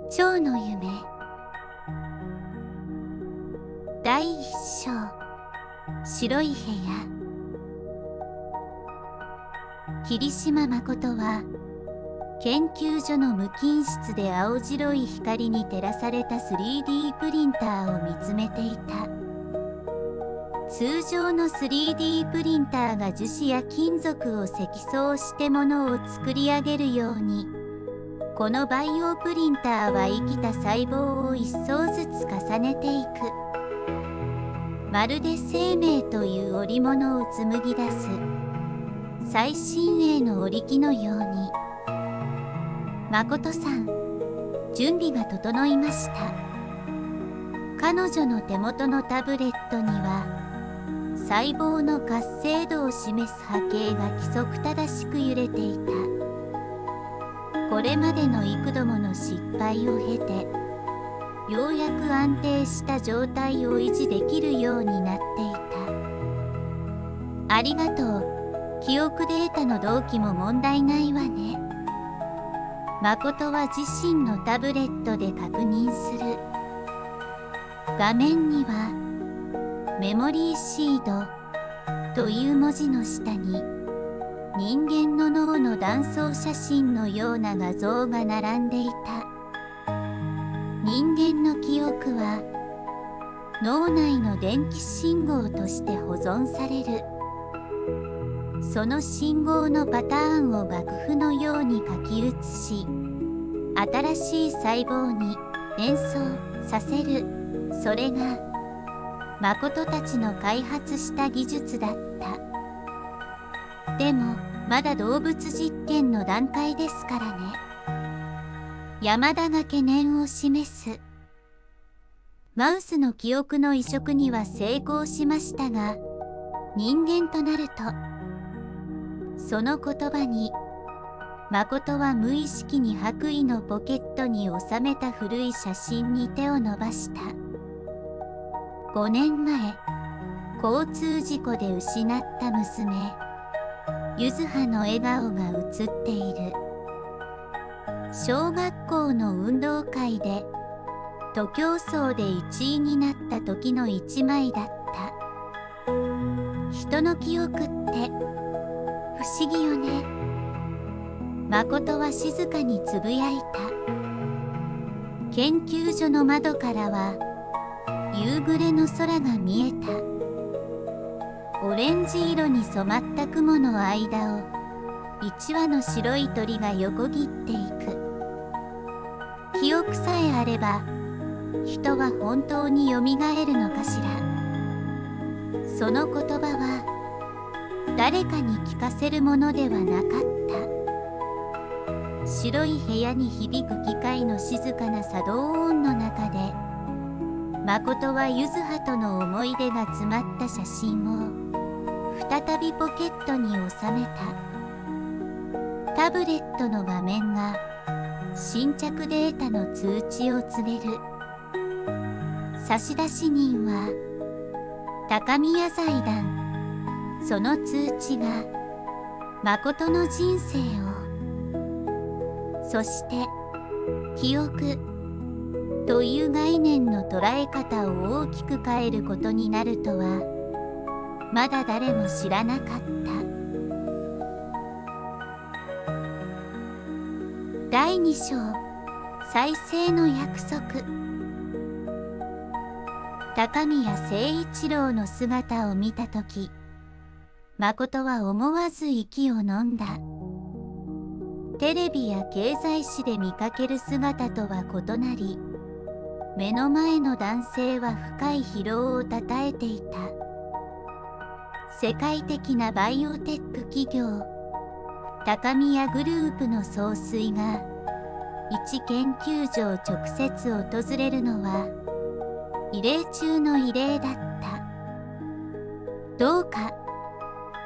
蝶の夢第一章白い部屋。霧島誠は研究所の無菌室で青白い光に照らされた 3D プリンターを見つめていた。通常の 3D プリンターが樹脂や金属を積層してものを作り上げるように、このバイオプリンターは生きた細胞を一層ずつ重ねていく。まるで生命という織物を紡ぎ出す最新鋭の織機のように。誠さん、準備が整いました。彼女の手元のタブレットには細胞の活性度を示す波形が規則正しく揺れていた。これまでの幾度もの失敗を経て、ようやく安定した状態を維持できるようになっていた。ありがとう。記憶データの同期も問題ないわね。誠は自身のタブレットで確認する。画面にはメモリーシードという文字の下に人間の脳の断層写真のような画像が並んでいた。人間の記憶は脳内の電気信号として保存される。その信号のパターンを楽譜のように書き写し、新しい細胞に連想させる。それが誠たちの開発した技術だった。でもまだ動物実験の段階ですからね。山田が懸念を示す。マウスの記憶の移植には成功しましたが、人間となると、その言葉に誠は無意識に白衣のポケットに収めた古い写真に手を伸ばした。5年前、交通事故で失った娘、ゆずはの笑顔が映っている。小学校の運動会で徒競走で1位になった時の一枚だった。人の記憶って不思議よね。誠は静かにつぶやいた。研究所の窓からは夕暮れの空が見えた。オレンジ色に染まった雲の間を一羽の白い鳥が横切っていく。記憶さえあれば人は本当によみがえるのかしら。その言葉は誰かに聞かせるものではなかった。白い部屋に響く機械の静かな作動音の中で、誠はゆずはとの思い出が詰まった写真を再びポケットに収めた。タブレットの画面が新着データの通知を告げる。差出人は高宮財団。その通知が誠の人生を、そして記憶という概念の捉え方を大きく変えることになるとは、まだ誰も知らなかった。第2章、再生の約束。高宮誠一郎の姿を見たとき、誠は思わず息を呑んだ。テレビや経済誌で見かける姿とは異なり、目の前の男性は深い疲労をたたえていた。世界的なバイオテック企業、高宮グループの総帥が一研究所を直接訪れるのは異例中の異例だった。どうか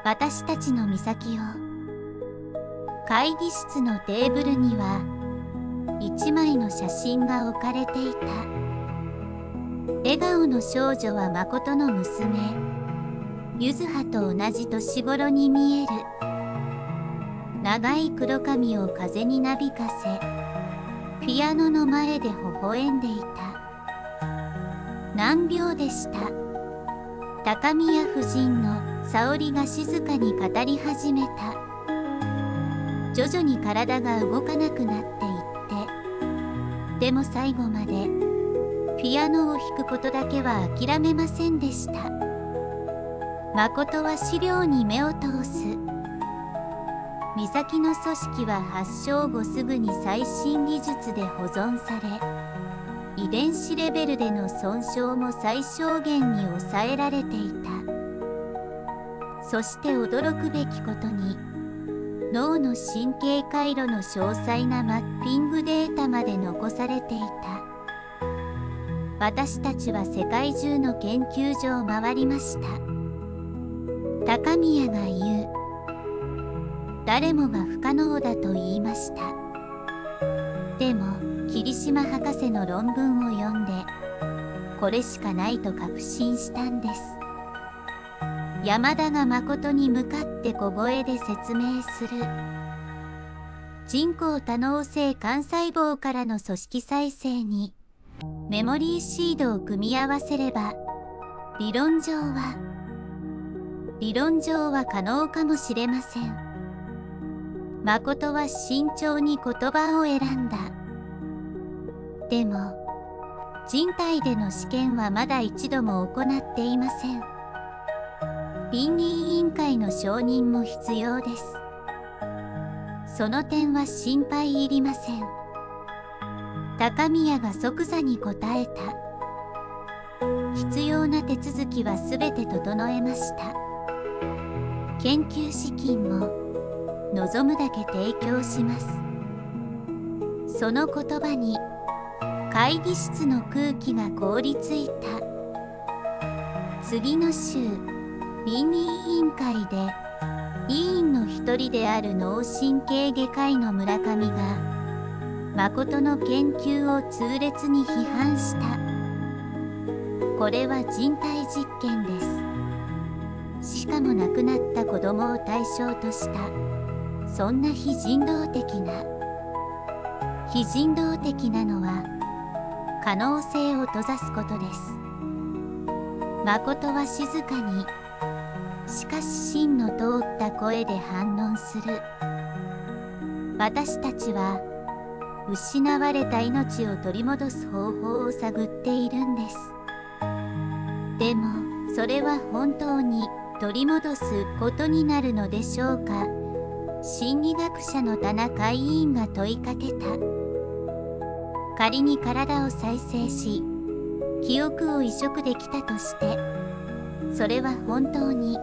私たちの岬を。会議室のテーブルには一枚の写真が置かれていた。笑顔の少女は誠の娘、ゆずはと同じ年頃に見える。長い黒髪を風になびかせ、ピアノの前で微笑んでいた。難病でした。高宮夫人の沙織が静かに語り始めた。徐々に体が動かなくなっていって、でも最後までピアノを弾くことだけは諦めませんでした。誠は資料に目を通す。美咲の組織は発症後すぐに最新技術で保存され、遺伝子レベルでの損傷も最小限に抑えられていた。そして驚くべきことに、脳の神経回路の詳細なマッピングデータまで残されていた。私たちは世界中の研究所を回りました。高宮が言う。誰もが不可能だと言いました。でも霧島博士の論文を読んで、これしかないと確信したんです。山田が誠に向かって小声で説明する。人工多能性幹細胞からの組織再生にメモリーシードを組み合わせれば、理論上は可能かもしれません。誠は慎重に言葉を選んだ。でも人体での試験はまだ一度も行っていません。倫理委員会の承認も必要です。その点は心配いりません。高宮が即座に答えた。必要な手続きはすべて整えました。研究資金も望むだけ提供します。その言葉に会議室の空気が凍りついた。次の週、倫理委員会で委員の一人である脳神経外科医の村上が誠の研究を痛烈に批判した。これは人体実験です。しかも亡くなった子供を対象とした、そんな非人道的なのは可能性を閉ざすことです。誠は静かに、しかし芯の通った声で反論する。私たちは失われた命を取り戻す方法を探っているんです。でもそれは本当に取り戻すことになるのでしょうか。心理学者の田中委員が問いかけた。仮に体を再生し記憶を移植できたとして、それは本当に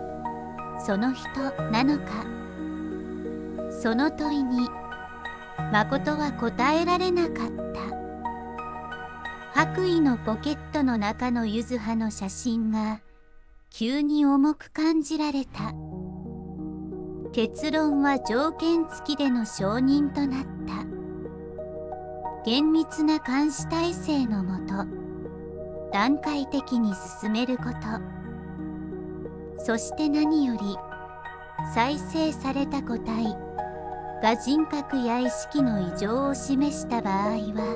その人なのか。その問いに誠は答えられなかった。白衣のポケットの中の柚葉の写真が急に重く感じられた。結論は条件付きでの承認となった。厳密な監視体制のもと段階的に進めること、そして何より再生された個体が人格や意識の異常を示した場合は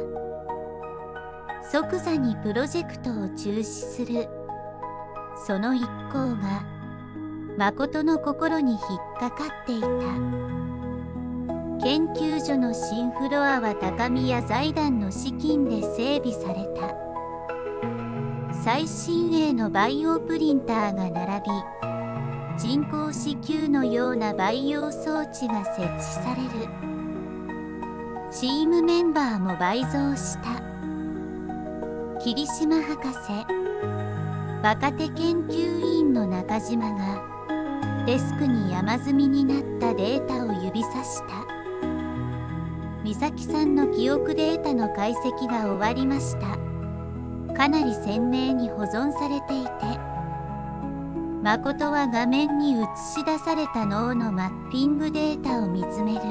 即座にプロジェクトを中止する。その一行が誠の心に引っかかっていた。研究所の新フロアは高宮財団の資金で整備された。最新鋭のバイオプリンターが並び、人工子宮のような培養装置が設置される。チームメンバーも倍増した。霧島博士、若手研究員の中島がデスクに山積みになったデータを指さした。美咲さんの記憶データの解析が終わりました。かなり鮮明に保存されていて、誠は画面に映し出された脳のマッピングデータを見つめる。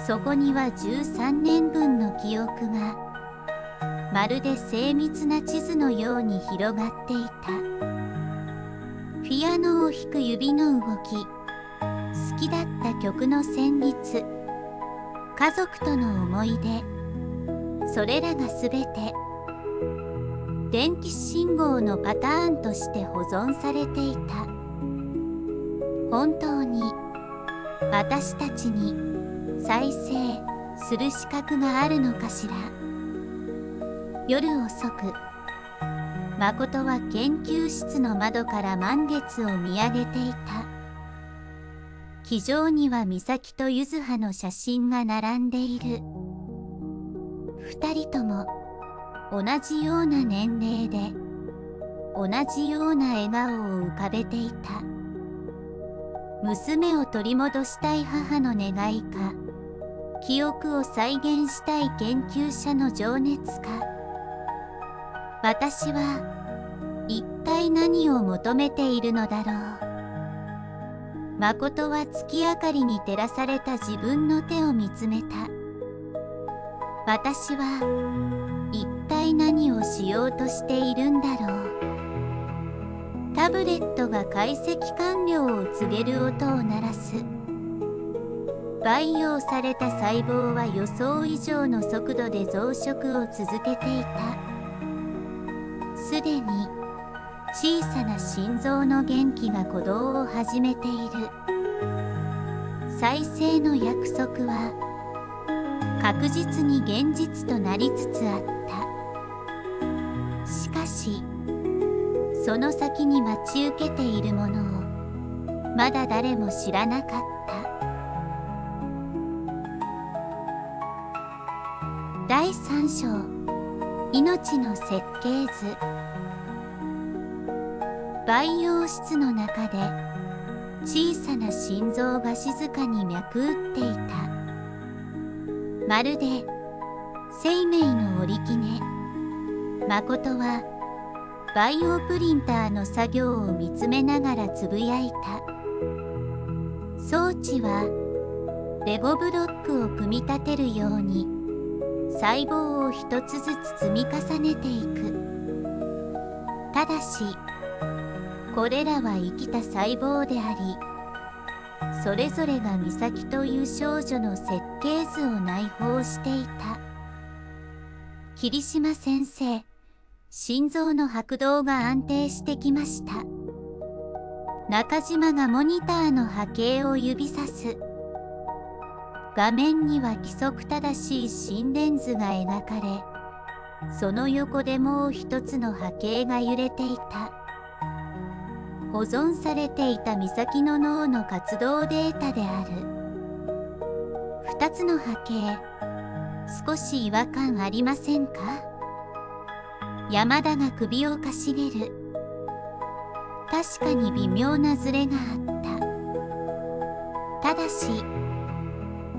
そこには13年分の記憶がまるで精密な地図のように広がっていた。ピアノを弾く指の動き、好きだった曲の旋律、家族との思い出、それらがすべて電気信号のパターンとして保存されていた。本当に私たちに再生する資格があるのかしら。夜遅く、誠は研究室の窓から満月を見上げていた。機上には美咲と柚葉の写真が並んでいる。二人とも同じような年齢で同じような笑顔を浮かべていた。娘を取り戻したい母の願いか、記憶を再現したい研究者の情熱か。私は一体何を求めているのだろう。誠は月明かりに照らされた自分の手を見つめた。私は一体何をしようとしているんだろう。タブレットが解析完了を告げる音を鳴らす。培養された細胞は予想以上の速度で増殖を続けていた。すでに小さな心臓の元気が鼓動を始めている。再生の約束は確実に現実となりつつあった。しかしその先に待ち受けているものをまだ誰も知らなかった。第3章、命の設計図。培養室の中で小さな心臓が静かに脈打っていた。まるで生命の織り木ね。誠はバイオプリンターの作業を見つめながらつぶやいた。装置はレゴブロックを組み立てるように細胞を一つずつ積み重ねていく。ただしこれらは生きた細胞であり、それぞれが美咲という少女の設計図を内包していた。霧島先生、心臓の拍動が安定してきました。中島がモニターの波形を指さす。画面には規則正しい心電図が描かれ、その横でもう一つの波形が揺れていた。保存されていた美咲の脳の活動データである。二つの波形、少し違和感ありませんか？山田が首をかしげる。確かに微妙なズレがあった。ただし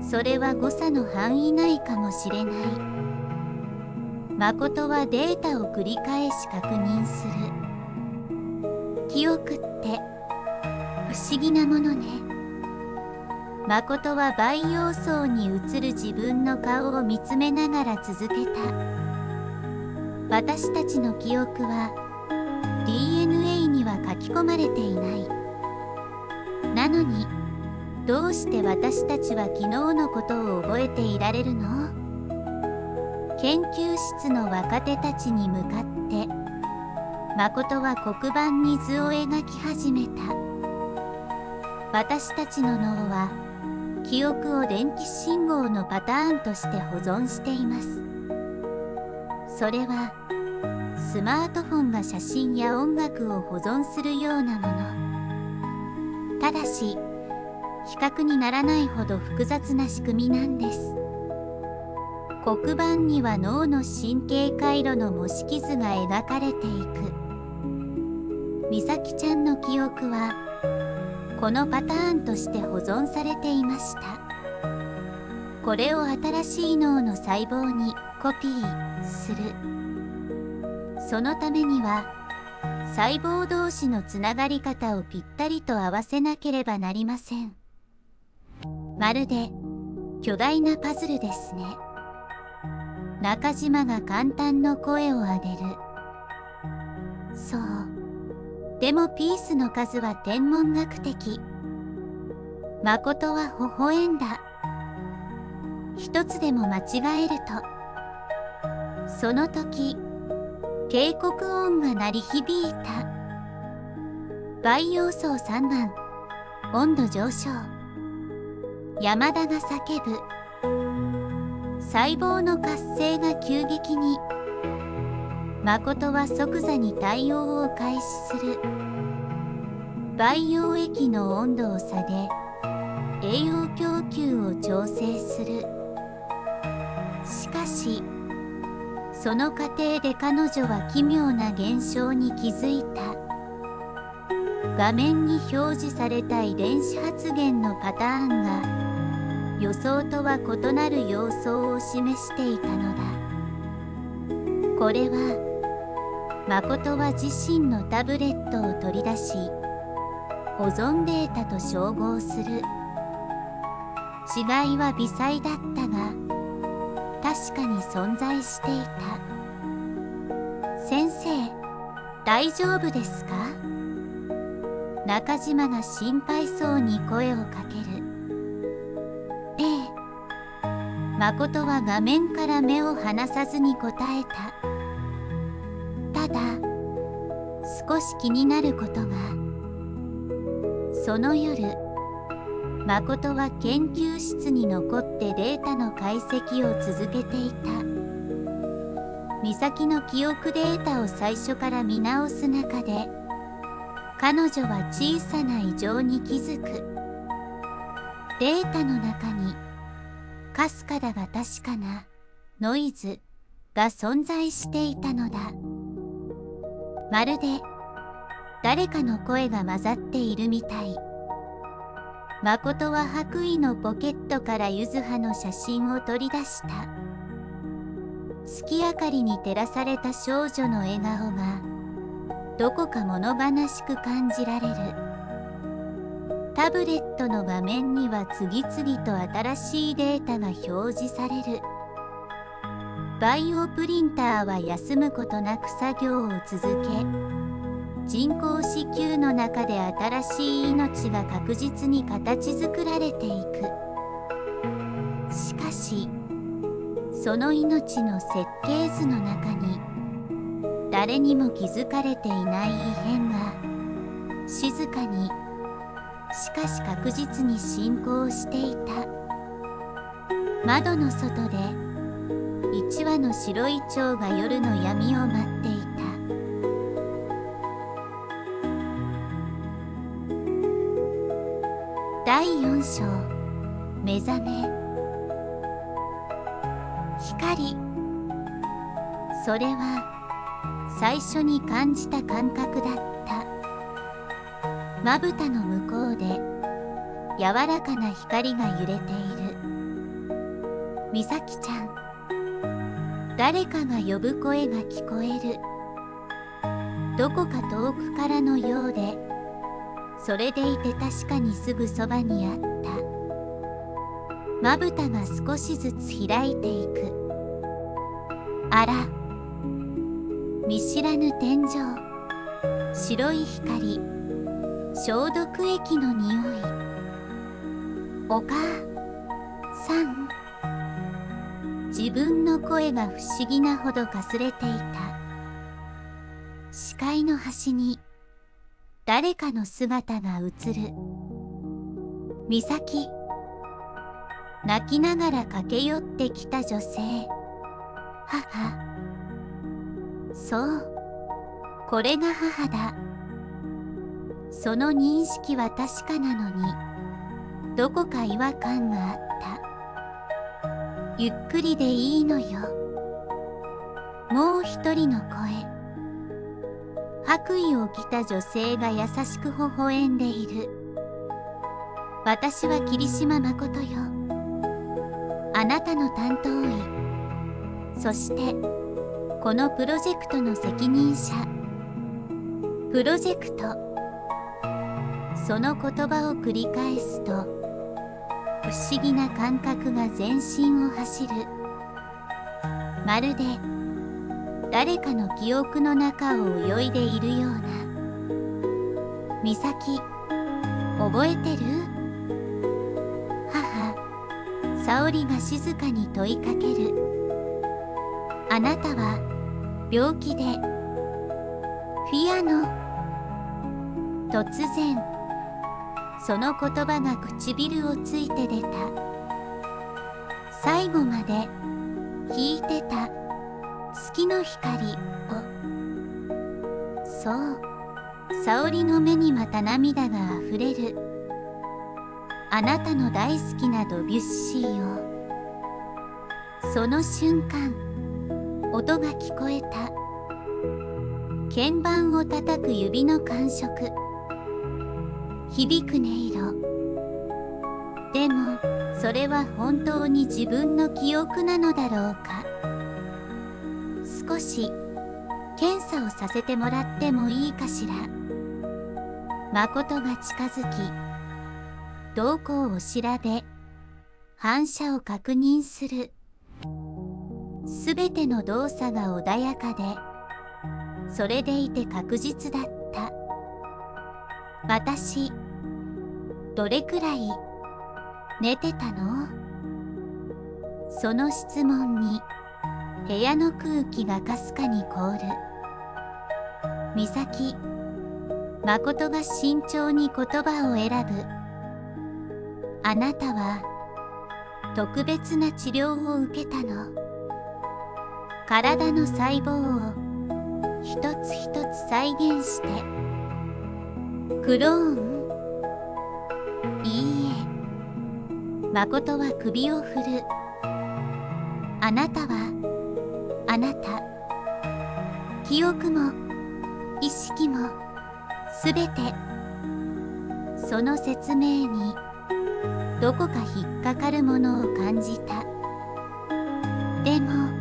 それは誤差の範囲内かもしれない。誠はデータを繰り返し確認する。記憶って不思議なものね。誠は培養層に映る自分の顔を見つめながら続けた。私たちの記憶は DNA には書き込まれていない。なのにどうして私たちは昨日のことを覚えていられるの？研究室の若手たちに向かって誠は黒板に図を描き始めた。私たちの脳は記憶を電気信号のパターンとして保存しています。それはスマートフォンが写真や音楽を保存するようなもの。ただし比較にならないほど複雑な仕組みなんです。黒板には脳の神経回路の模式図が描かれていく。美咲ちゃんの記憶はこのパターンとして保存されていました。これを新しい脳の細胞にコピーする。そのためには細胞同士のつながり方をぴったりと合わせなければなりません。まるで巨大なパズルですね。中島が簡単の声を上げる。そう。でもピースの数は天文学的。誠は微笑んだ。一つでも間違えると、その時警告音が鳴り響いた。培養層3番、温度上昇。山田が叫ぶ。細胞の活性が急激に。誠は即座に対応を開始する。培養液の温度を下げ、栄養供給を調整する。しかし、その過程で彼女は奇妙な現象に気づいた。画面に表示された遺伝子発現のパターンが予想とは異なる様相を示していたのだ。これは誠は自身のタブレットを取り出し、保存データと照合する。違いは微細だったが、確かに存在していた。先生、大丈夫ですか？中島が心配そうに声をかける。ええ。誠は画面から目を離さずに答えた。ただ、少し気になることが。その夜、誠は研究室に残ってデータの解析を続けていた。美咲の記憶データを最初から見直す中で、彼女は小さな異常に気づく。データの中にかすかだが確かなノイズが存在していたのだ。まるで誰かの声が混ざっているみたい。誠は白衣のポケットから柚葉の写真を取り出した。月明かりに照らされた少女の笑顔がどこか物悲しく感じられる。タブレットの画面には次々と新しいデータが表示される。バイオプリンターは休むことなく作業を続け、人工子宮の中で新しい命が確実に形作られていく。しかし、その命の設計図の中に誰にも気づかれていない異変が静かに、しかし確実に進行していた。窓の外で一羽の白い蝶が夜の闇を待っていた。第4章、目覚め。光。それは最初に感じた感覚だった。まぶたの向こうで柔らかな光が揺れている。美咲ちゃん、誰かが呼ぶ声が聞こえる。どこか遠くからのようで、それでいて確かにすぐそばにあった。まぶたが少しずつ開いていく。あら、見知らぬ天井、白い光、消毒液の匂い。お母さん。自分の声が不思議なほどかすれていた。視界の端に誰かの姿が映る。美咲。泣きながら駆け寄ってきた女性。母。そう、これが母だ。その認識は確かなのに、どこか違和感があった。ゆっくりでいいのよ。もう一人の声。白衣を着た女性が優しく微笑んでいる。私は桐島誠よ。あなたの担当医。そして、このプロジェクトの責任者。プロジェクト。その言葉を繰り返すと、不思議な感覚が全身を走る。まるで誰かの記憶の中を泳いでいるような。美咲、覚えてる？母、沙織が静かに問いかける。あなたは病気でフィアノ。突然その言葉が唇をついて出た。最後まで弾いてた月の光を。そう、沙織の目にまた涙があふれる。あなたの大好きなドビュッシーを。その瞬間、音が聞こえた。鍵盤を叩く指の感触、響く音色。でもそれは本当に自分の記憶なのだろうか。少し検査をさせてもらってもいいかしら。誠が近づき、瞳孔を調べ、反射を確認する。すべての動作が穏やかで、それでいて確実だった。私、どれくらい寝てたの？その質問に部屋の空気がかすかに凍る。美咲、誠が慎重に言葉を選ぶ。あなたは特別な治療を受けたの。体の細胞を一つ一つ再現して。クローン？いいえ。誠は首を振る。あなたはあなた。記憶も意識もすべて。その説明にどこか引っかかるものを感じた。でも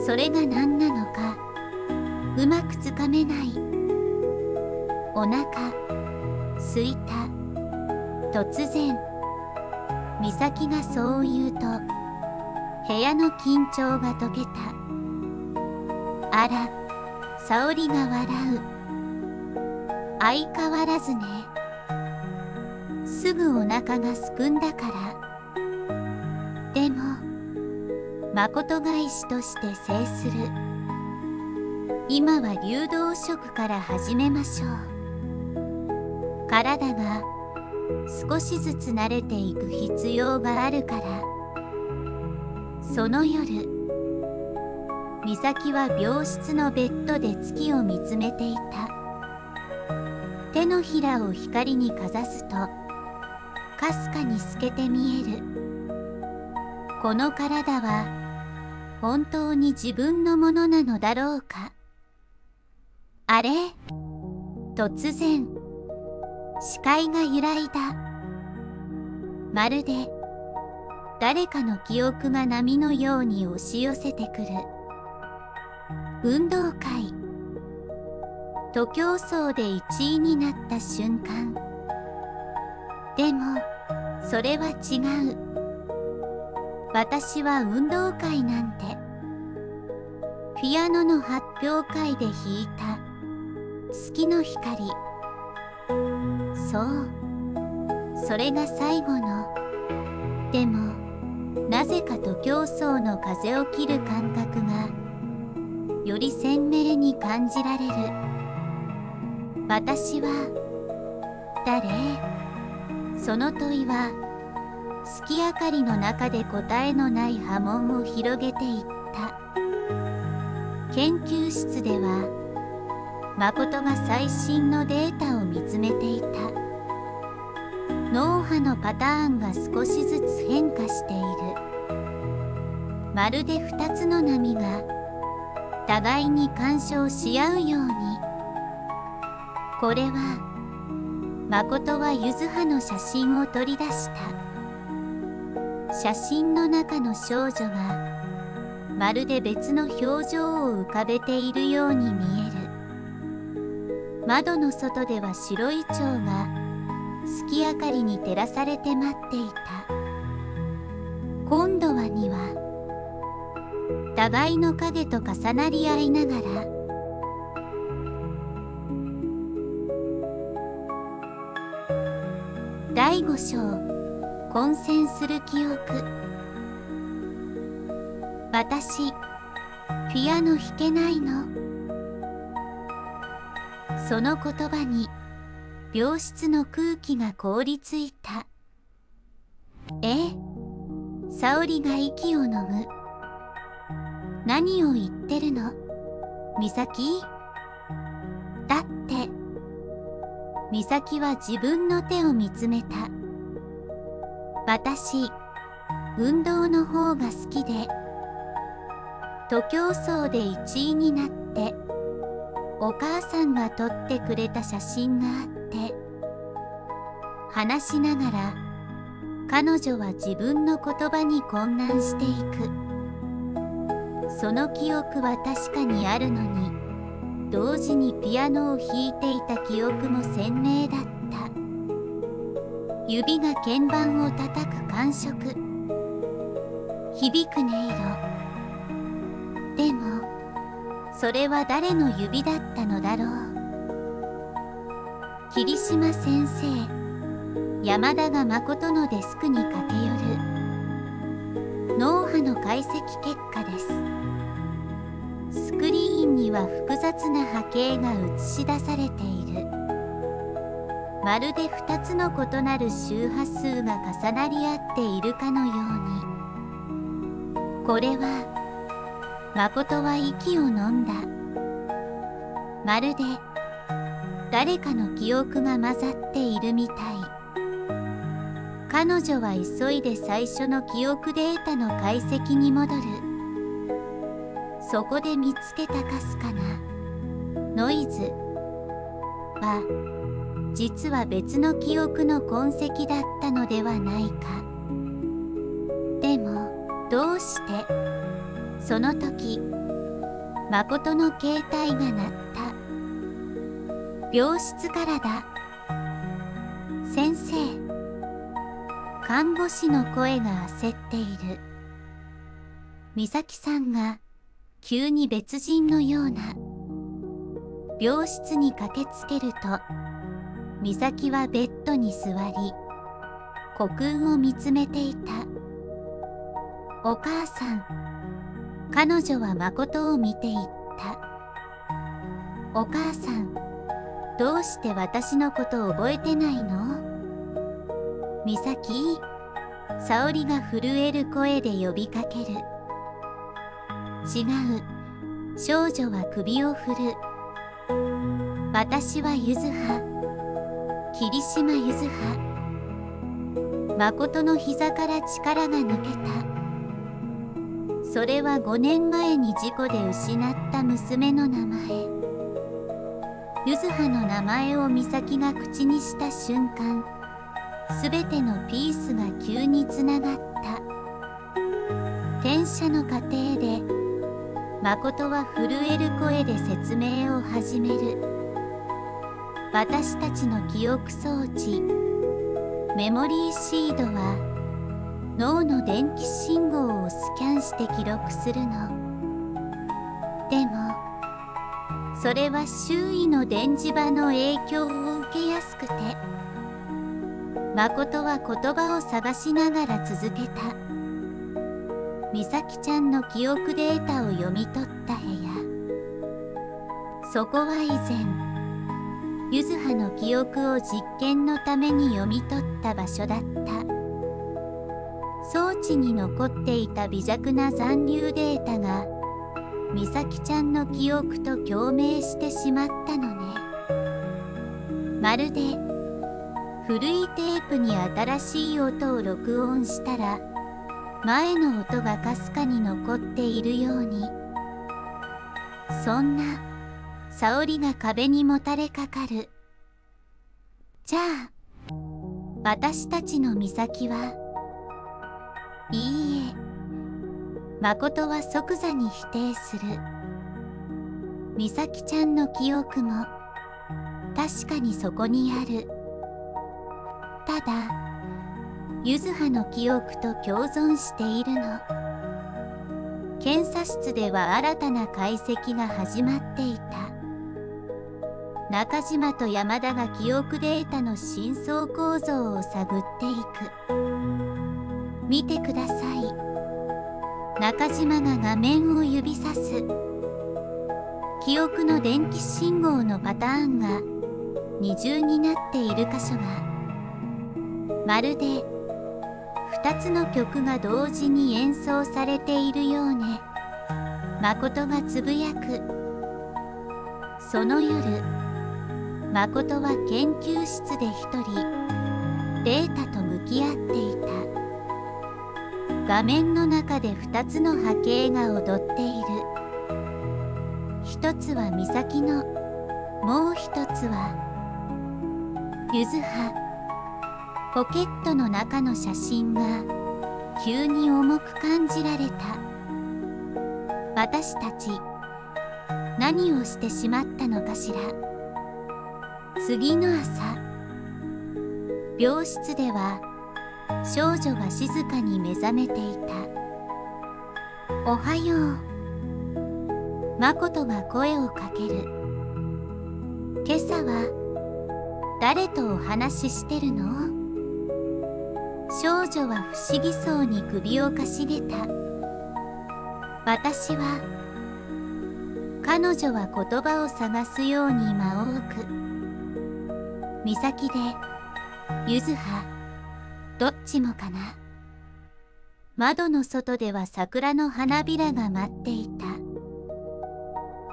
それが何なのかうまくつかめない。お腹すいた。突然美咲がそう言うと部屋の緊張が解けた。あら、沙織が笑う。相変わらずね。すぐお腹がすくんだから。でも誠が医師として制する。今は流動食から始めましょう。体が少しずつ慣れていく必要があるから。その夜、美咲は病室のベッドで月を見つめていた。手のひらを光にかざすとかすかに透けて見える。この体は本当に自分のものなのだろうか。あれ？突然視界が揺らいだ。まるで誰かの記憶が波のように押し寄せてくる。運動会、徒競走で1位になった瞬間。でもそれは違う。私は運動会なんてピアノの発表会で弾いた月の光。そう、それが最後の。でもなぜか徒競走の風を切る感覚がより鮮明に感じられる。私は誰？その問いは月明かりの中で答えのない波紋を広げていった。研究室では誠が最新のデータを見つめていた。脳波のパターンが少しずつ変化している。まるで2つの波が互いに干渉し合うように。これは誠は柚葉の写真を取り出した。写真の中の少女がまるで別の表情を浮かべているように見える。窓の外では白い蝶が月明かりに照らされて待っていた。今度は2羽、互いの影と重なり合いながら第5章混戦する記憶。私、ピアノ弾けないの。その言葉に病室の空気が凍りついた。沙織が息を呑む。何を言ってるの、美咲？だって。美咲は自分の手を見つめた。私、運動の方が好きで、徒競走で1位になって、お母さんが撮ってくれた写真があって、話しながら彼女は自分の言葉に混乱していく。その記憶は確かにあるのに、同時にピアノを弾いていた記憶も鮮明だった。指が鍵盤を叩く感触、響く音色。でもそれは誰の指だったのだろう。霧島先生、山田が誠のデスクに駆け寄る。脳波の解析結果です。スクリーンには複雑な波形が映し出されている。まるで2つの異なる周波数が重なり合っているかのように。これは誠は息を呑んだ。まるで誰かの記憶が混ざっているみたい。彼女は急いで最初の記憶データの解析に戻る。そこで見つけたかすかなノイズは、実は別の記憶の痕跡だったのではないか。でもどうしてその時誠の携帯が鳴った。病室からだ。先生。看護師の声が焦っている。美咲さんが急に別人のような。病室に駆けつけると、美咲はベッドに座り、虚空を見つめていた。お母さん。彼女は誠を見ていった。お母さん、どうして私のこと覚えてないの？美咲、沙織が震える声で呼びかける。違う、少女は首を振る。私はゆずは、霧島ゆずは。誠の膝から力が抜けた。それは5年前に事故で失った娘の名前。ゆずはの名前を美咲が口にした瞬間、すべてのピースが急につながった。転写の過程で、誠は震える声で説明を始める。私たちの記憶装置、メモリーシードは、脳の電気信号をスキャンして記録するの。でも、それは周囲の電磁場の影響を受けやすくて、誠は言葉を探しながら続けた。美咲ちゃんの記憶データを読み取った部屋。そこは以前、ゆずはの記憶を実験のために読み取った場所だった。装置に残っていた微弱な残留データが、美咲ちゃんの記憶と共鳴してしまったのね。まるで古いテープに新しい音を録音したら、前の音がかすかに残っているように。そんな沙織が壁にもたれかかる。じゃあ私たちの美咲は。いいえ、誠は即座に否定する。美咲ちゃんの記憶も確かにそこにある。ただゆずはの記憶と共存しているの。検査室では新たな解析が始まっていた。中島と山田が記憶データの深層構造を探っていく。見てください。中島が画面を指さす。記憶の電気信号のパターンが二重になっている箇所が、まるで2つの曲が同時に演奏されているようね。誠がつぶやく。その夜、誠は研究室で一人データと向き合っていた。画面の中で2つの波形が踊っている。一つは美咲の、もう一つはゆずは。ポケットの中の写真が急に重く感じられた。私たち何をしてしまったのかしら。次の朝、病室では少女が静かに目覚めていた。おはよう。誠が声をかける。今朝は誰とお話ししてるの？少女は不思議そうに首をかしげた。私は、彼女は言葉を探すように間を置く。美咲でゆずは、どっちもかな。窓の外では桜の花びらが舞っていた。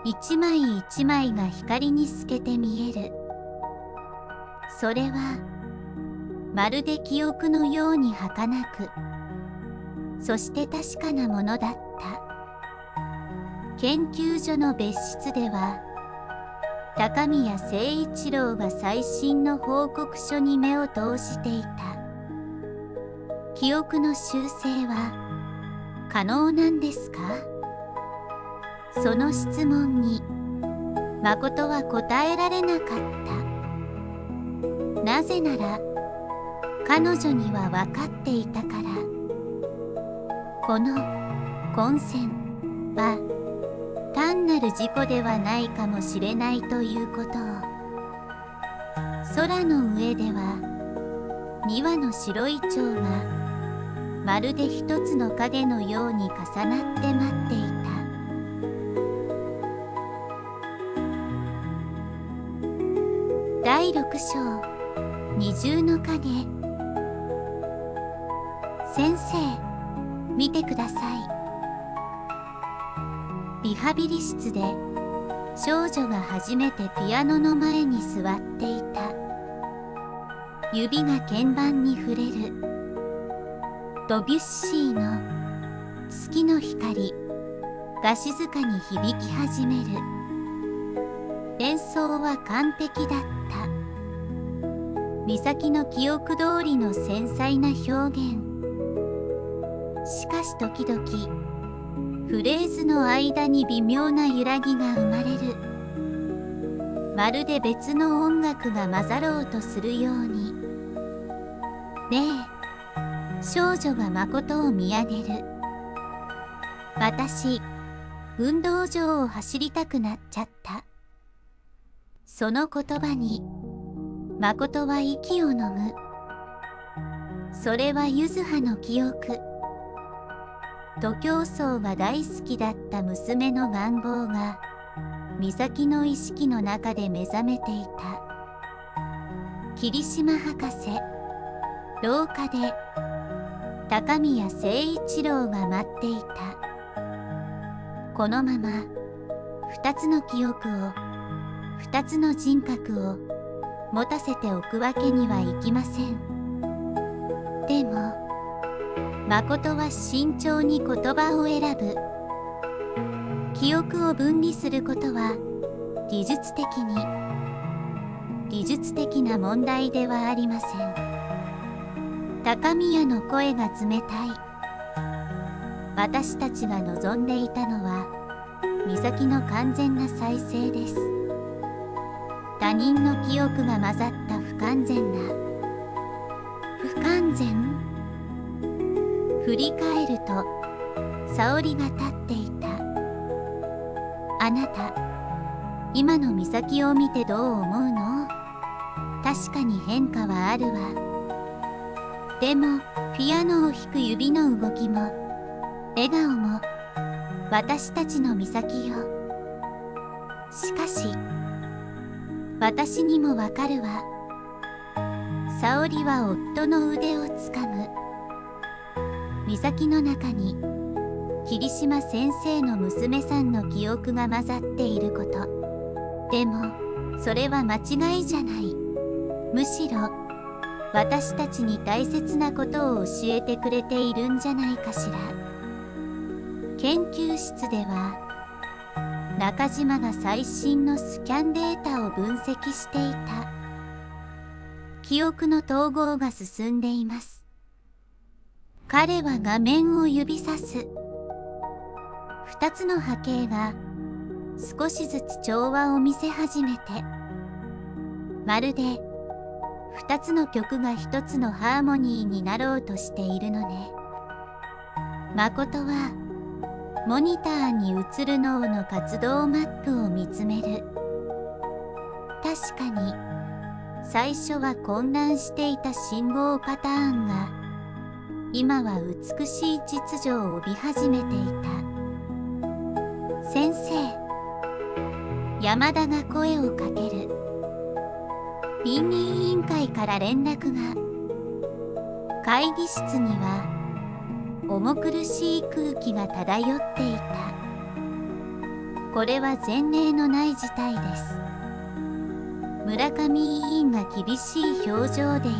一枚一枚が光に透けて見える。それはまるで記憶のように儚く、そして確かなものだった。研究所の別室では、高宮誠一郎が最新の報告書に目を通していた。記憶の修正は可能なんですか？その質問に誠は答えられなかった。なぜなら彼女には分かっていたから。この混戦は単なる事故ではないかもしれないということを。空の上では2羽の白い蝶がまるで一つの影のように重なって待っていた。第6章、二重の影。先生、見てください。リハビリ室で少女が初めてピアノの前に座っていた。指が鍵盤に触れる。ドビュッシーの月の光が静かに響き始める。演奏は完璧だった。美咲の記憶通りの繊細な表現。しかし時々フレーズの間に微妙な揺らぎが生まれる。まるで別の音楽が混ざろうとするように。ねえ、少女が誠を見上げる。私、運動場を走りたくなっちゃった。その言葉に誠は息を飲む。それはゆずはの記憶。徒競走が大好きだった娘の願望が美咲の意識の中で目覚めていた。霧島博士、廊下で高宮誠一郎が待っていた。このまま2つの記憶を、2つの人格を持たせておくわけにはいきません。でも誠は慎重に言葉を選ぶ。記憶を分離することは技術的な問題ではありません。高宮の声が冷たい。私たちが望んでいたのは美咲の完全な再生です。他人の記憶が混ざった不完全な。不完全？振り返ると沙織が立っていた。あなた、今の美咲を見てどう思うの？確かに変化はあるわ。でもピアノを弾く指の動きも笑顔も私たちの美咲よ。しかし私にもわかるわ。沙織は夫の腕をつかむ。美咲の中に霧島先生の娘さんの記憶が混ざっていること。でもそれは間違いじゃない。むしろ私たちに大切なことを教えてくれているんじゃないかしら。研究室では中島が最新のスキャンデータを分析していた。記憶の統合が進んでいます。彼は画面を指さす。2つの波形が少しずつ調和を見せ始めて、まるで2つの曲が1つのハーモニーになろうとしているのね。誠はモニターに映る脳の活動マップを見つめる。確かに最初は混乱していた信号パターンが今は美しい秩序を帯び始めていた。先生、山田が声をかける。倫理委員会から連絡が。会議室には重苦しい空気が漂っていた。これは前例のない事態です。村上委員が厳しい表情で言う。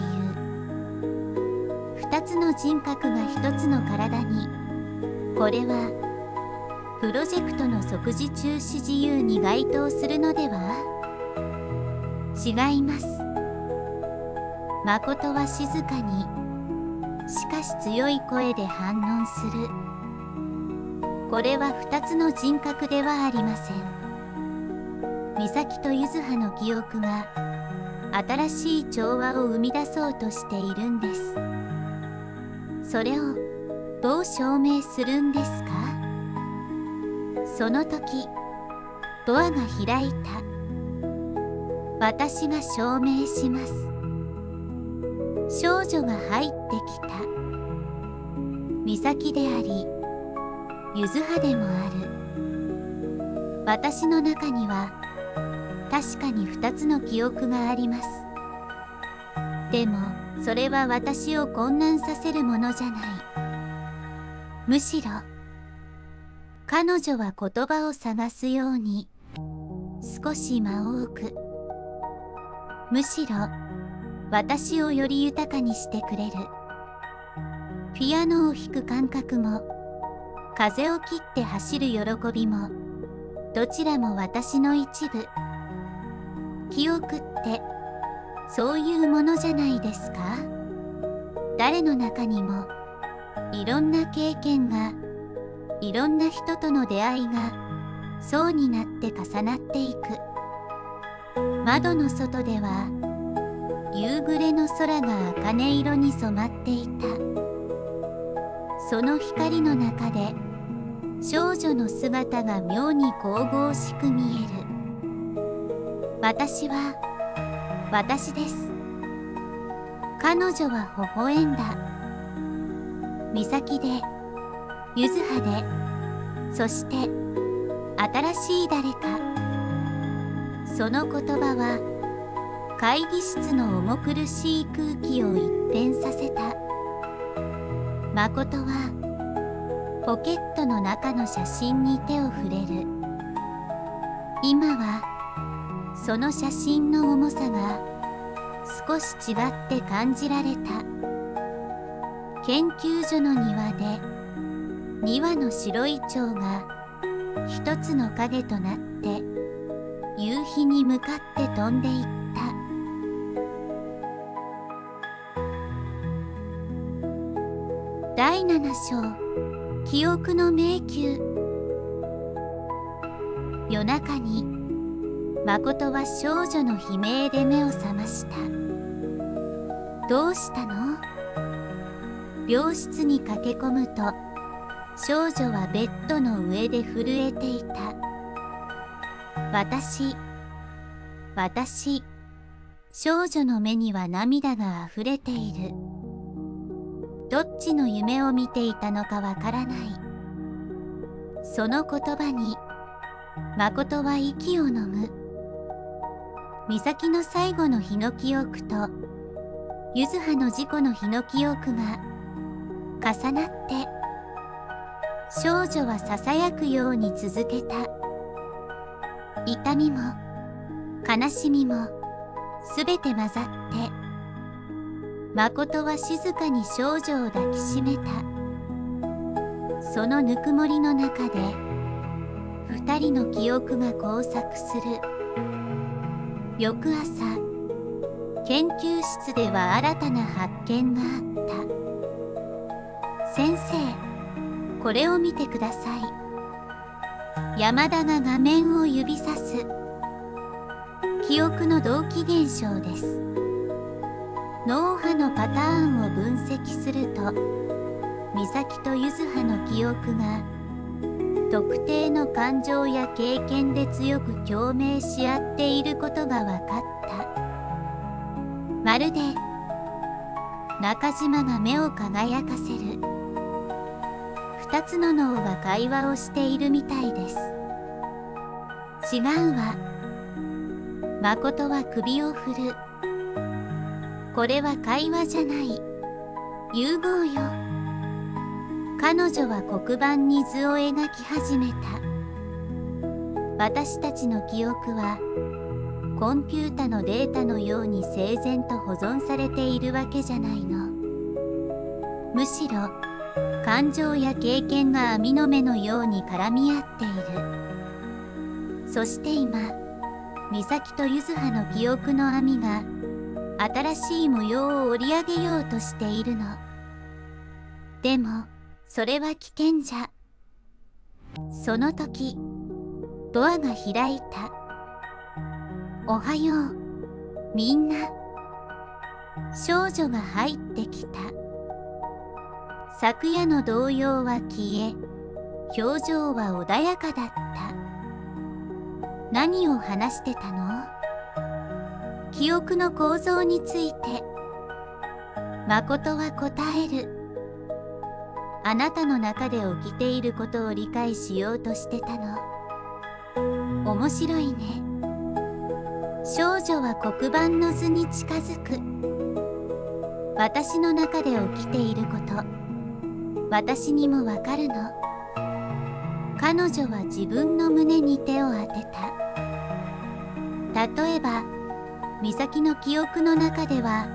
2つの人格が1つの体に。これはプロジェクトの即時中止自由に該当するのでは？違います。誠は静かに、しかし強い声で反論する。これは2つの人格ではありません。美咲と柚葉の記憶が新しい調和を生み出そうとしているんです。それをどう証明するんですか？その時、ドアが開いた。私が証明します。少女が入ってきた。美咲であり、柚葉でもある。私の中には確かに2つの記憶があります。でもそれは私を混乱させるものじゃない。むしろ彼女は言葉を探すように少し間を置く。むしろ私をより豊かにしてくれる。ピアノを弾く感覚も風を切って走る喜びもどちらも私の一部。記憶ってそういうものじゃないですか？誰の中にもいろんな経験が、いろんな人との出会いが層になって重なっていく。窓の外では夕暮れの空が茜色に染まっていた。その光の中で少女の姿が妙に神々しく見える。私は私です。彼女は微笑んだ。美咲で、柚葉で、そして新しい誰か。その言葉は会議室の重苦しい空気を一変させた。誠はポケットの中の写真に手を触れる。今はその写真の重さが少し違って感じられた。研究所の庭で2羽の白い蝶が一つの影となって夕日に向かって飛んでいった。第7章、記憶の迷宮。夜中に誠は少女の悲鳴で目を覚ました。どうしたの？病室に駆け込むと少女はベッドの上で震えていた。私。少女の目には涙があふれている。どっちの夢を見ていたのかわからない。その言葉に誠は息を飲む。美咲の最後の日の記憶と柚葉の事故の日の記憶が重なって少女はささやくように続けた。痛みも悲しみもすべて混ざって誠は静かに少女を抱きしめた。そのぬくもりの中で二人の記憶が交錯する。翌朝、研究室では新たな発見があった。先生、これを見てください。山田が画面を指さす。記憶の同期現象です。脳波のパターンを分析すると、美咲と柚葉の記憶が特定の感情や経験で強く共鳴し合っていることが分かった。まるで中島が目を輝かせる。二つの脳が会話をしているみたいです。違うわ。誠は首を振る。これは会話じゃない。融合よ。彼女は黒板に図を描き始めた。私たちの記憶はコンピュータのデータのように整然と保存されているわけじゃないの。むしろ感情や経験が網の目のように絡み合っている。そして今、美咲と柚葉の記憶の網が新しい模様を織り上げようとしているの。でもそれは危険じゃ。その時、ドアが開いた。おはよう、みんな。少女が入ってきた。昨夜の動揺は消え、表情は穏やかだった。何を話してたの？記憶の構造について。誠は答える。あなたの中で起きていることを理解しようとしてたの。面白いね。少女は黒板の図に近づく。私の中で起きていること、私にもわかるの。彼女は自分の胸に手を当てた。例えば、美咲の記憶の中では、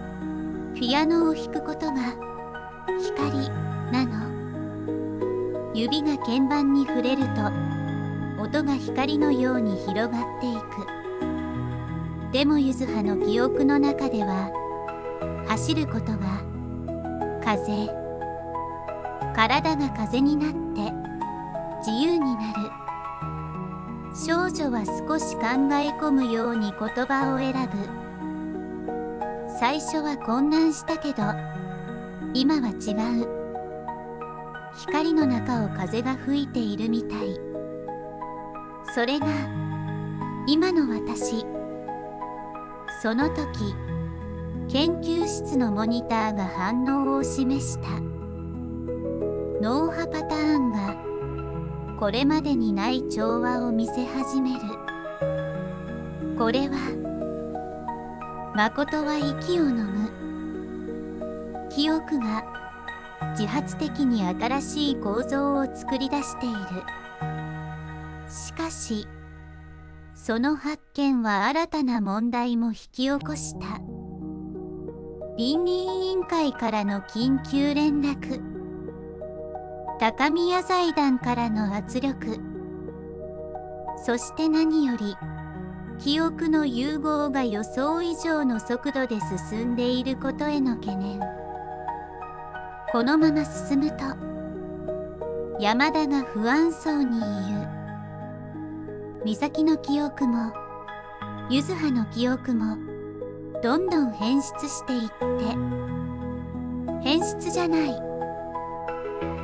ピアノを弾くことが光なの。指が鍵盤に触れると、音が光のように広がっていく。でも柚葉の記憶の中では、走ることが風。体が風になって自由になる。少女は少し考え込むように言葉を選ぶ。最初は混乱したけど、今は違う。光の中を風が吹いているみたい。それが今の私。その時、研究室のモニターが反応を示した。脳波パターンがこれまでにない調和を見せ始める。これは、誠は息を飲む。記憶が自発的に新しい構造を作り出している。しかし、その発見は新たな問題も引き起こした。倫理委員会からの緊急連絡。高宮財団からの圧力。そして何より、記憶の融合が予想以上の速度で進んでいることへの懸念。このまま進むと、山田が不安そうに言う。美咲の記憶も、柚葉の記憶も、どんどん変質していって、変質じゃない。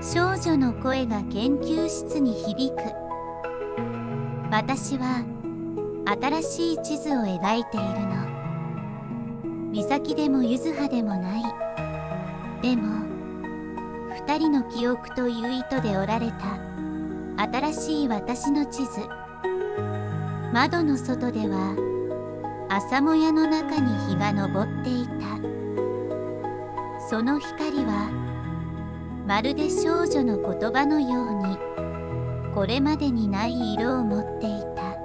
少女の声が研究室に響く。私は、新しい地図を描いているの。美咲でも柚葉でもない。でも、二人の記憶という意図で折られた新しい私の地図。窓の外では朝もやの中に日が昇っていた。その光はまるで少女の言葉のようにこれまでにない色を持っていた。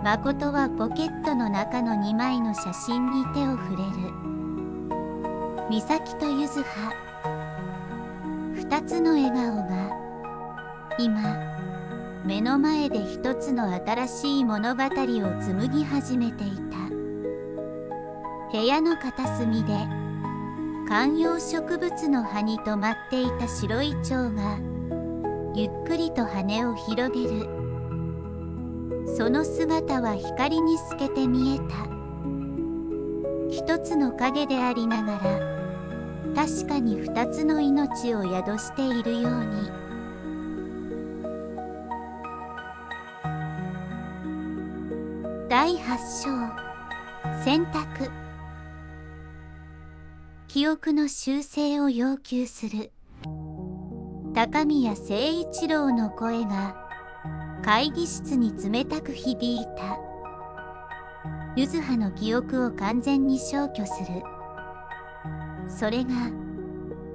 誠はポケットの中の2枚の写真に手を触れる。美咲と柚葉、2つの笑顔が今目の前で一つの新しい物語を紡ぎ始めていた。部屋の片隅で観葉植物の葉に止まっていた白い蝶がゆっくりと羽を広げる。その姿は光に透けて見えた。一つの影でありながら確かに二つの命を宿しているように。第8章、選択。記憶の修正を要求する。高宮誠一郎の声が会議室に冷たく響いた。柚葉の記憶を完全に消去する。それが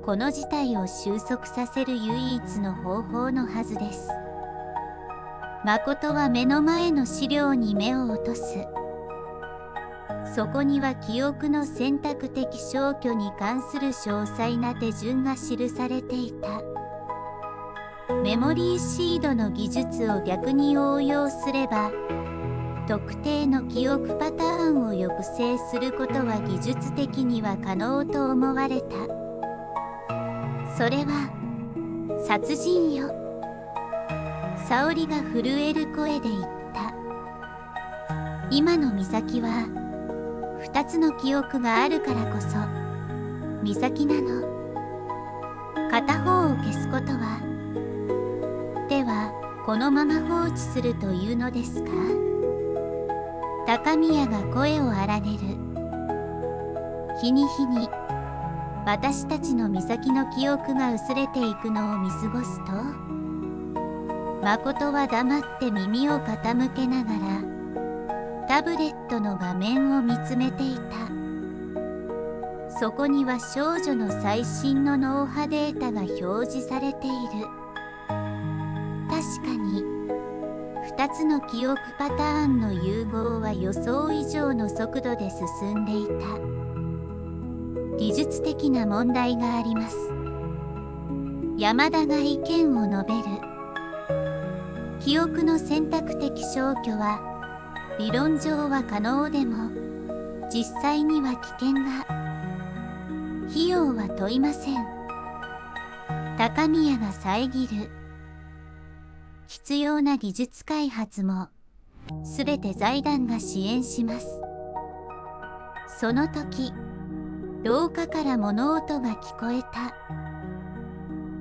この事態を収束させる唯一の方法のはずです。誠は目の前の資料に目を落とす。そこには記憶の選択的消去に関する詳細な手順が記されていた。メモリーシードの技術を逆に応用すれば特定の記憶パターンを抑制することは技術的には可能と思われた。それは殺人よ。沙織が震える声で言った。今の美咲は2つの記憶があるからこそ美咲なの。片方を消すことはではこのまま放置するというのですか。高宮が声を荒げる。日に日に私たちの美咲の記憶が薄れていくのを見過ごすと誠は黙って耳を傾けながらタブレットの画面を見つめていた。そこには少女の最新の脳波データが表示されている。確かに2つの記憶パターンの融合は予想以上の速度で進んでいた。技術的な問題があります。山田が意見を述べる。記憶の選択的消去は理論上は可能でも実際には危険が。費用は問いません。高宮が遮る。必要な技術開発もすべて財団が支援します。その時廊下から物音が聞こえた。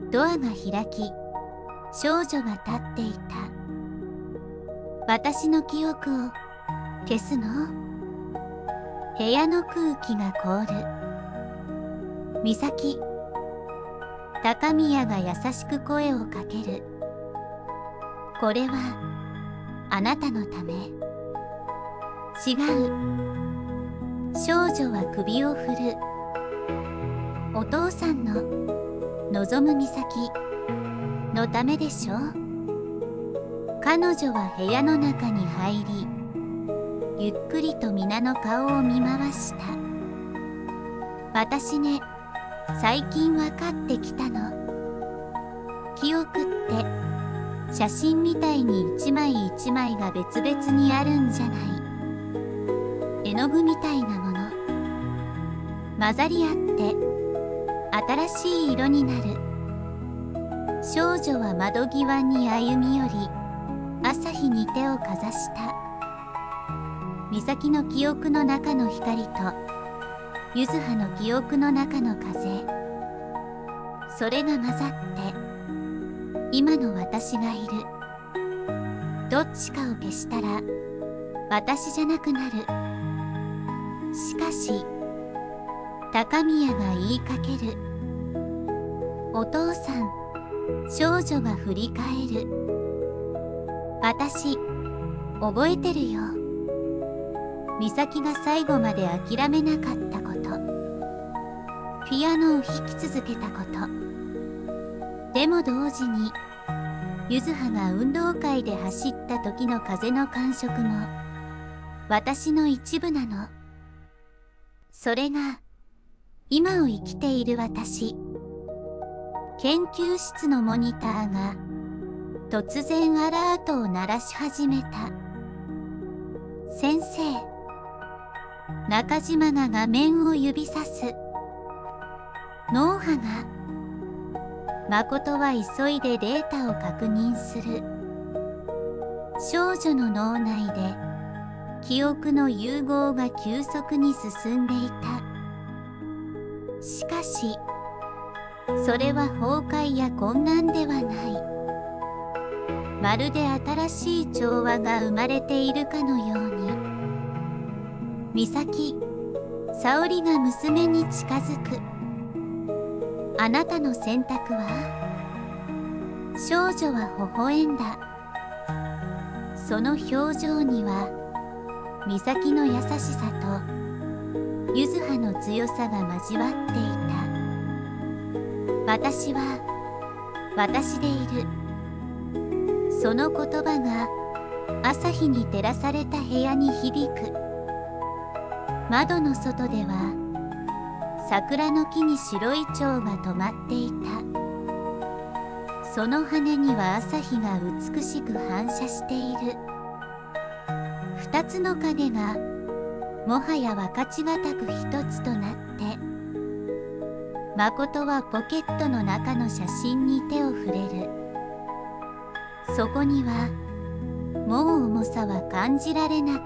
ドアが開き少女が立っていた。私の記憶を消すの？部屋の空気が凍る。美咲。高宮が優しく声をかける。これはあなたのため。違う。少女は首を振る。お父さんの望む美咲のためでしょ。彼女は部屋の中に入りゆっくりと皆の顔を見回した。私ね、最近わかってきたの。記憶って写真みたいに一枚一枚が別々にあるんじゃない。絵の具みたいなもの。混ざり合って新しい色になる。少女は窓際に歩み寄り朝日に手をかざした。美咲の記憶の中の光と柚葉の記憶の中の風、それが混ざって今の私がいる。どっちかを消したら私じゃなくなる。しかし高宮が言いかける。お父さん、少女が振り返る。私、覚えてるよ。美咲が最後まで諦めなかったこと。ピアノを弾き続けたこと。でも同時に、ゆずはが運動会で走った時の風の感触も、私の一部なの。それが、今を生きている私。研究室のモニターが、突然アラートを鳴らし始めた。先生。中島が画面を指さす。脳波が。誠は急いでデータを確認する。少女の脳内で記憶の融合が急速に進んでいた。しかし、それは崩壊や混乱ではない。まるで新しい調和が生まれているかのように。美咲、沙織が娘に近づく。あなたの選択は？少女は微笑んだ。その表情には、美咲の優しさと、ゆずはの強さが交わっていた。私は、私でいる。その言葉が、朝日に照らされた部屋に響く。窓の外では、桜の木に白い蝶が止まっていた。その羽には朝日が美しく反射している。二つの影が、もはや分かちがたく一つとなって、誠はポケットの中の写真に手を触れる。そこには、もう重さは感じられなかっ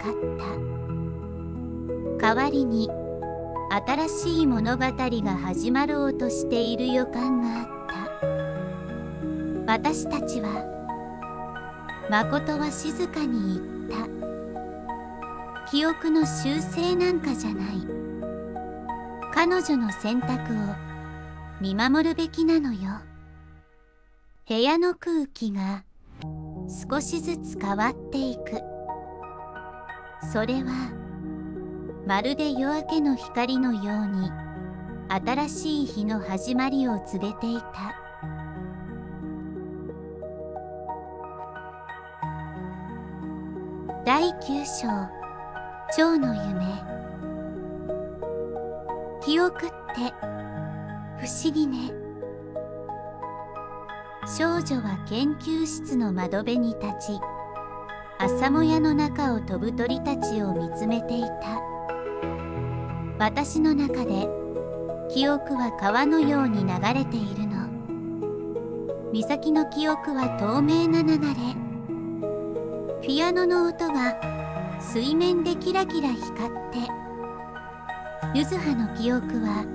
た。代わりに、新しい物語が始まろうとしている予感があった。私たちは、誠は静かに言った。記憶の修正なんかじゃない。彼女の選択を見守るべきなのよ。部屋の空気が少しずつ変わっていく。それは、まるで夜明けの光のように、新しい日の始まりを告げていた。第9章、蝶の夢。記憶って不思議ね。少女は研究室の窓辺に立ち、朝もやの中を飛ぶ鳥たちを見つめていた。私の中で記憶は川のように流れているの。美咲の記憶は透明な流れ。ピアノの音が水面でキラキラ光って、ゆずはの記憶は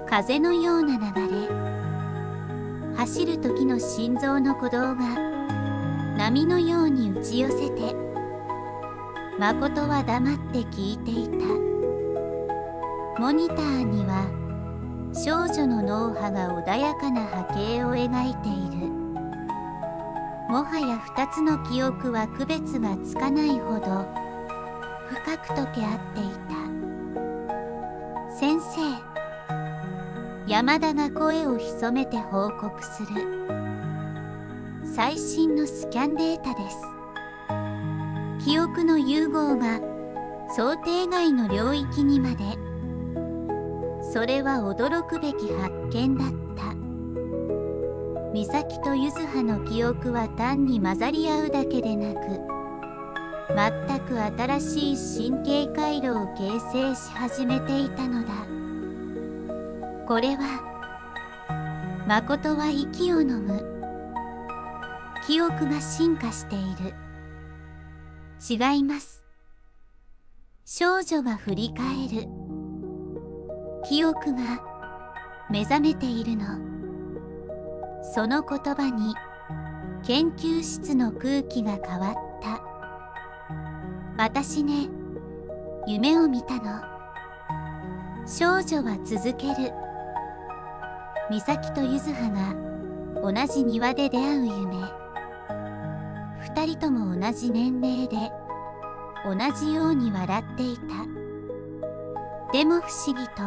風のような流れ。走る時の心臓の鼓動が波のように打ち寄せて、誠は黙って聞いていた。モニターには少女の脳波が穏やかな波形を描いている。もはや二つの記憶は区別がつかないほど深く溶け合っていた。先生、山田が声を潜めて報告する。最新のスキャンデータです。記憶の融合が想定外の領域にまで。それは驚くべき発見だった。美咲とゆずはの記憶は単に混ざり合うだけでなく、全く新しい神経回路を形成し始めていたのだ。これは、誠は息を飲む。記憶が進化している。違います。少女が振り返る。記憶が目覚めているの。その言葉に研究室の空気が変わった。私ね、夢を見たの。少女は続ける。美咲と柚葉が同じ庭で出会う夢。二人とも同じ年齢で同じように笑っていた。でも不思議と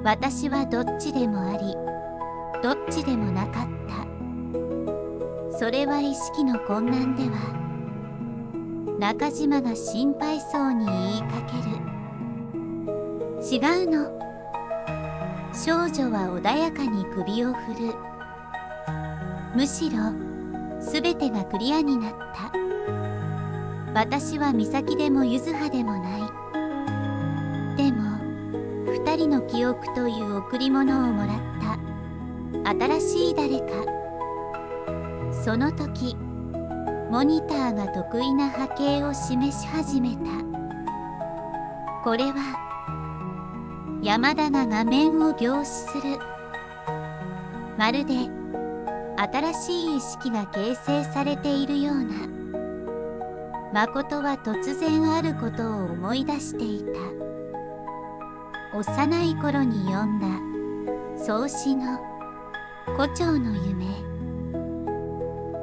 私はどっちでもありどっちでもなかった。それは意識の混乱では中島が心配そうに言いかける。違うの。少女は穏やかに首を振る。むしろすべてがクリアになった。私は美咲でも柚葉でもない。でも二人の記憶という贈り物をもらった新しい誰か。その時モニターが得意な波形を示し始めた。これは山田が画面を凝視する。まるで新しい意識が形成されているような。誠は突然あることを思い出していた。幼い頃に読んだ草子の胡蝶の夢。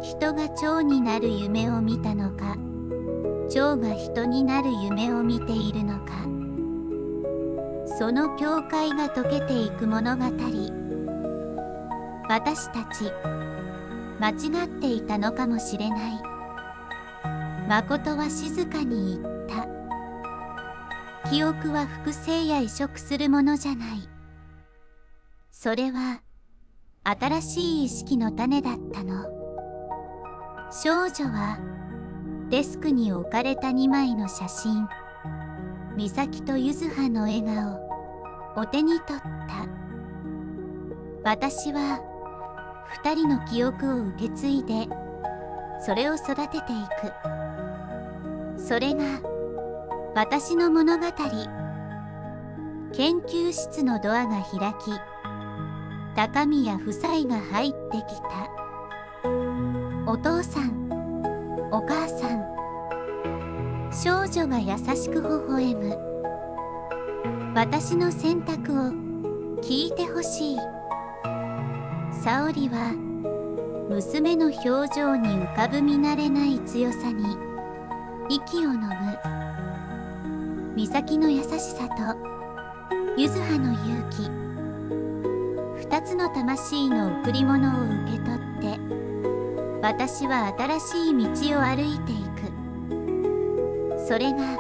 人が蝶になる夢を見たのか、蝶が人になる夢を見ているのか。その境界が解けていく物語。私たち間違っていたのかもしれない。誠は静かに言った。記憶は複製や移植するものじゃない。それは新しい意識の種だったの。少女はデスクに置かれた2枚の写真、美咲と柚葉の笑顔お手に取った。私は2人の記憶を受け継いでそれを育てていく。それが私の物語。研究室のドアが開き、高宮夫妻が入ってきた。お父さん、お母さん。少女が優しく微笑む。私の選択を聞いてほしい。沙織は娘の表情に浮かぶ見慣れない強さに息を飲む。美咲の優しさと柚葉の勇気、二つの魂の贈り物を受け取って私は新しい道を歩いていく。それが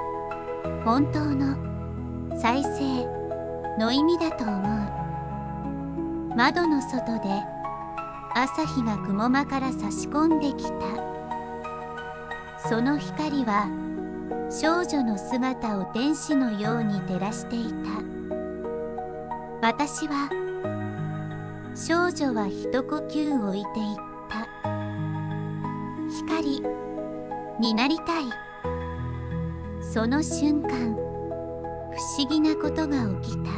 本当の再生の意味だと思う。窓の外で朝日が雲間から差し込んできた。その光は少女の姿を天使のように照らしていた。私は少女は一呼吸置いていった。光になりたい。その瞬間、不思議なことが起きた。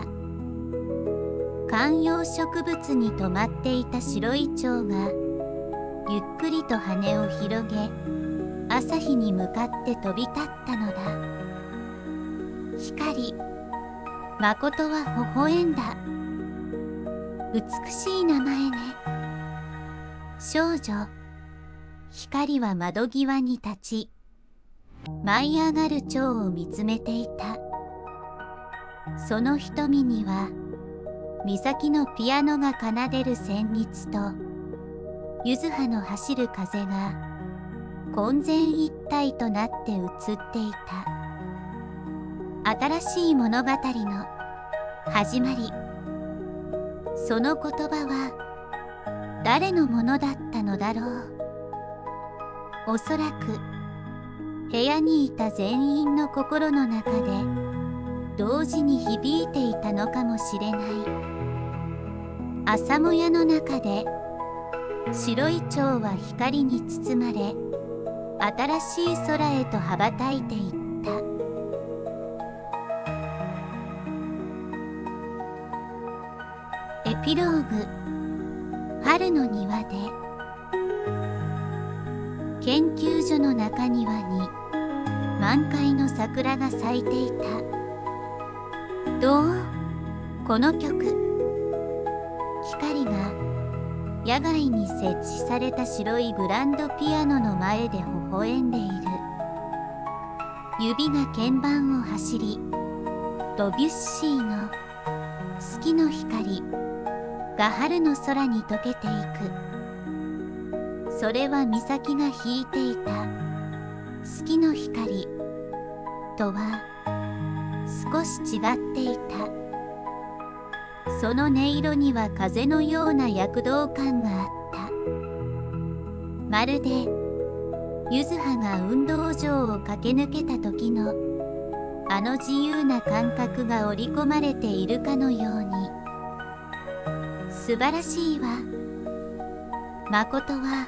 観葉植物に止まっていた白い蝶がゆっくりと羽を広げ、朝日に向かって飛び立ったのだ。光、誠は微笑んだ。美しい名前ね。少女、光は窓際に立ち、舞い上がる蝶を見つめていた。その瞳には美咲のピアノが奏でる旋律と柚葉の走る風が混然一体となって映っていた。新しい物語の始まり。その言葉は誰のものだったのだろう。おそらく部屋にいた全員の心の中で同時に響いていたのかもしれない。朝もやの中で白い蝶は光に包まれ、新しい空へと羽ばたいていった。エピローグ。春の庭で。研究所の中庭に満開の桜が咲いていた。どう？この曲。光が野外に設置された白いグランドピアノの前で微笑んでいる。指が鍵盤を走り、ドビュッシーの月の光が春の空に溶けていく。それは美咲が弾いていた月の光とは少し違っていた。その音色には風のような躍動感があった。まるで柚葉が運動場を駆け抜けた時のあの自由な感覚が織り込まれているかのように。素晴らしいわ。誠は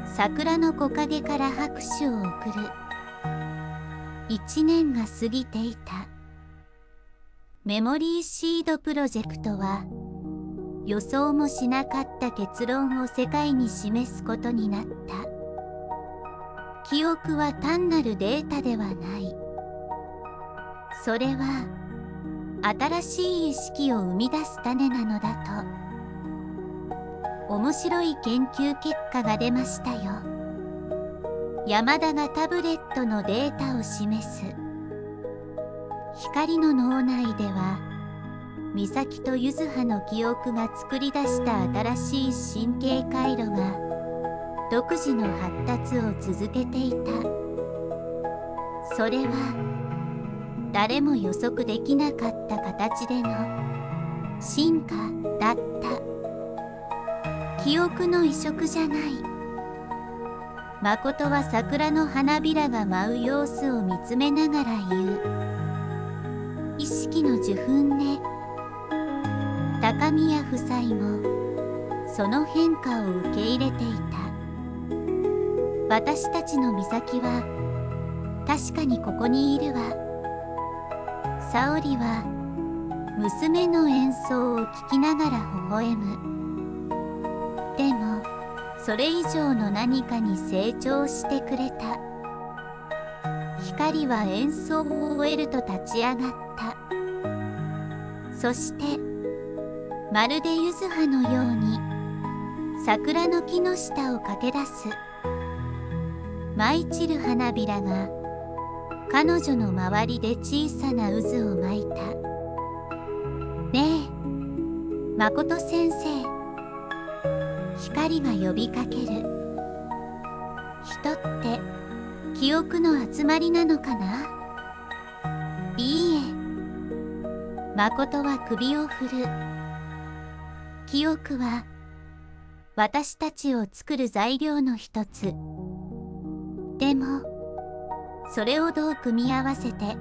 桜の木陰から拍手を送る。1年が過ぎていた。メモリーシードプロジェクトは予想もしなかった結論を世界に示すことになった。記憶は単なるデータではない。それは新しい意識を生み出す種なのだと。面白い研究結果が出ましたよ。山田がタブレットのデータを示す。光の脳内では美咲と柚葉の記憶が作り出した新しい神経回路が独自の発達を続けていた。それは誰も予測できなかった形での進化だった。記憶の移植じゃない。誠は桜の花びらが舞う様子を見つめながら言う。意識の受粉ね。高宮夫妻もその変化を受け入れていた。私たちの美咲は確かにここにいるわ。沙織は娘の演奏を聴きながら微笑む。でもそれ以上の何かに成長してくれた。光は演奏を終えると立ち上がった。そしてまるで柚葉のように桜の木の下を駆け出す。舞い散る花びらが彼女の周りで小さな渦を巻いた。ねえ、誠先生。光が呼びかける。人って記憶の集まりなのかな？いいえ。誠は首を振る。記憶は私たちを作る材料の一つ。でもそれをどう組み合わせて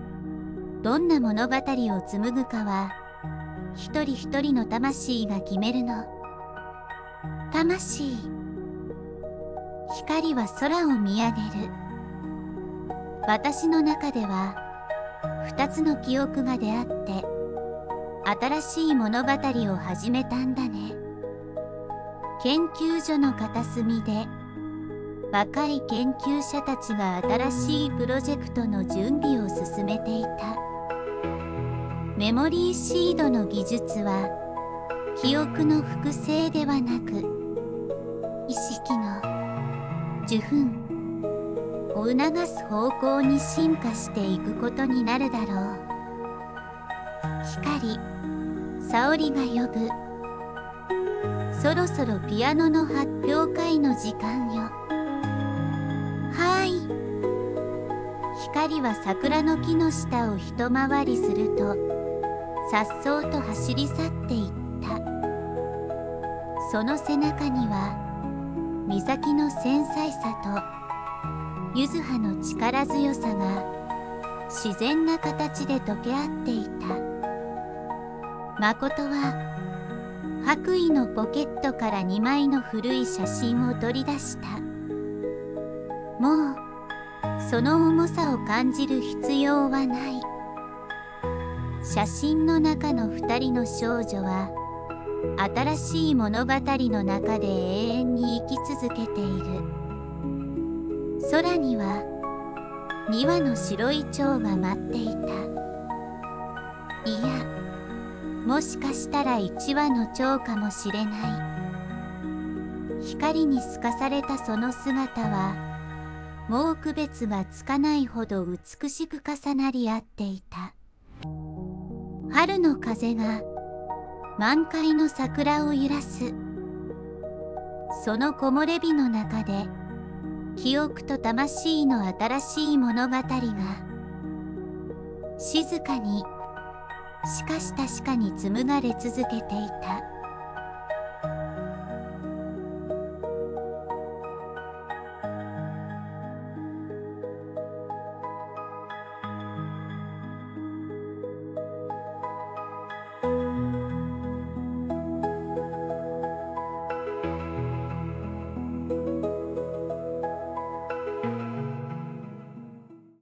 どんな物語を紡ぐかは一人一人の魂が決めるの。魂。光は空を見上げる。私の中では二つの記憶が出会って新しい物語を始めたんだね。研究所の片隅で若い研究者たちが新しいプロジェクトの準備を進めていた。メモリーシードの技術は記憶の複製ではなく意識の受粉を促す方向に進化していくことになるだろう。光、沙織が呼ぶ。そろそろピアノの発表会の時間よ。はい。光は桜の木の下を一回りすると颯爽と走り去っていった。その背中には美咲の繊細さと柚葉の力強さが自然な形で溶け合っていた。誠は白衣のポケットから2枚の古い写真を取り出した。もうその重さを感じる必要はない。写真の中の2人の少女は新しい物語の中で永遠に生き続けている。空には2羽の白い蝶が舞っていた。いや、もしかしたら一羽の蝶かもしれない。光に透かされたその姿はもう区別がつかないほど美しく重なり合っていた。春の風が満開の桜を揺らす。その木漏れ日の中で記憶と魂の新しい物語が静かにしかし確かに紡がれ続けていた。